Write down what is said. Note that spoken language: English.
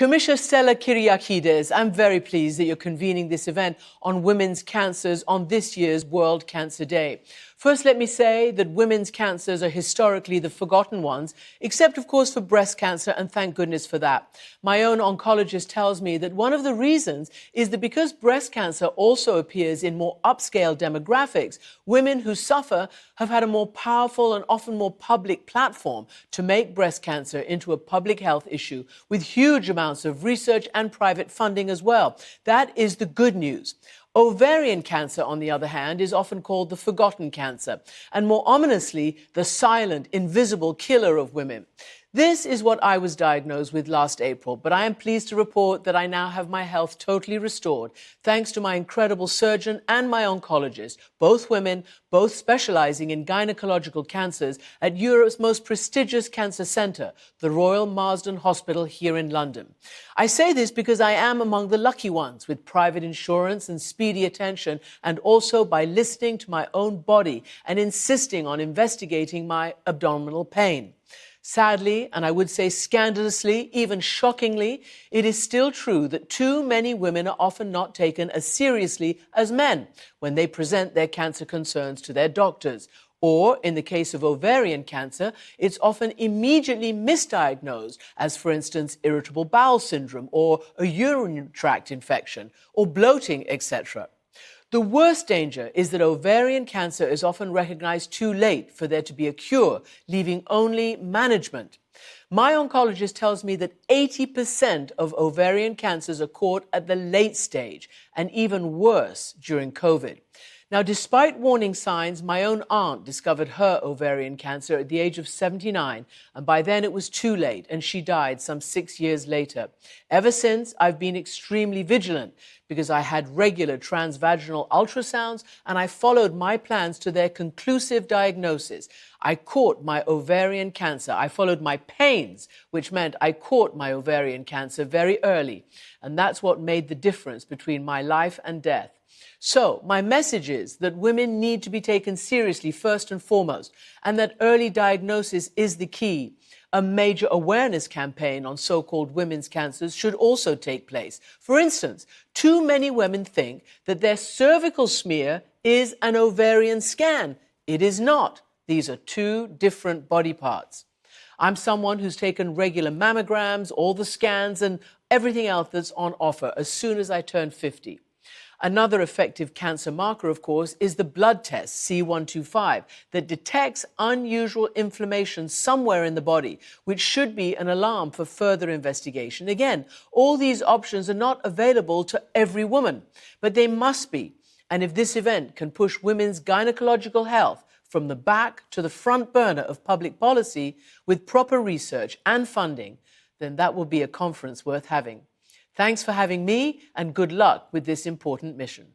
Commissioner Stella Kyriakides, I'm very pleased that you're convening this event on women's cancers on this year's World Cancer Day. First, let me say that women's cancers are historically the forgotten ones, except, of course, for breast cancer, and thank goodness for that. My own oncologist tells me that one of the reasons is that because breast cancer also appears in more upscale demographics, women who suffer have had a more powerful and often more public platform to make breast cancer into a public health issue with huge amounts of research and private funding as well. That is the good news. Ovarian cancer, on the other hand, is often called the forgotten cancer, and more ominously, the silent, invisible killer of women. This is what I was diagnosed with last April, but I am pleased to report that I now have my health totally restored, thanks to my incredible surgeon and my oncologist, both women, both specializing in gynecological cancers at Europe's most prestigious cancer centre, the Royal Marsden Hospital here in London. I say this because I am among the lucky ones with private insurance and speedy attention, and also by listening to my own body and insisting on investigating my abdominal pain. Sadly, and I would say scandalously, even shockingly, it is still true that too many women are often not taken as seriously as men when they present their cancer concerns to their doctors. Or, in the case of ovarian cancer, it's often immediately misdiagnosed as, for instance, irritable bowel syndrome or a urinary tract infection or bloating, etc. The worst danger is that ovarian cancer is often recognized too late for there to be a cure, leaving only management. My oncologist tells me that 80% of ovarian cancers are caught at the late stage, and even worse during COVID. Now, despite warning signs, my own aunt discovered her ovarian cancer at the age of 79, and by then it was too late, and she died some 6 years later. Ever since, I've been extremely vigilant because I had regular transvaginal ultrasounds, and I followed my plans to their conclusive diagnosis. I caught my ovarian cancer. I followed my pains, which meant I caught my ovarian cancer very early, and that's what made the difference between my life and death. So, my message is that women need to be taken seriously first and foremost, and that early diagnosis is the key. A major awareness campaign on so-called women's cancers should also take place. For instance, too many women think that their cervical smear is an ovarian scan. It is not. These are two different body parts. I'm someone who's taken regular mammograms, all the scans, and everything else that's on offer as soon as I turned 50. Another effective cancer marker, of course, is the blood test, C125, that detects unusual inflammation somewhere in the body, which should be an alarm for further investigation. Again, all these options are not available to every woman, but they must be. And if this event can push women's gynecological health from the back to the front burner of public policy with proper research and funding, then that will be a conference worth having. Thanks for having me, and good luck with this important mission.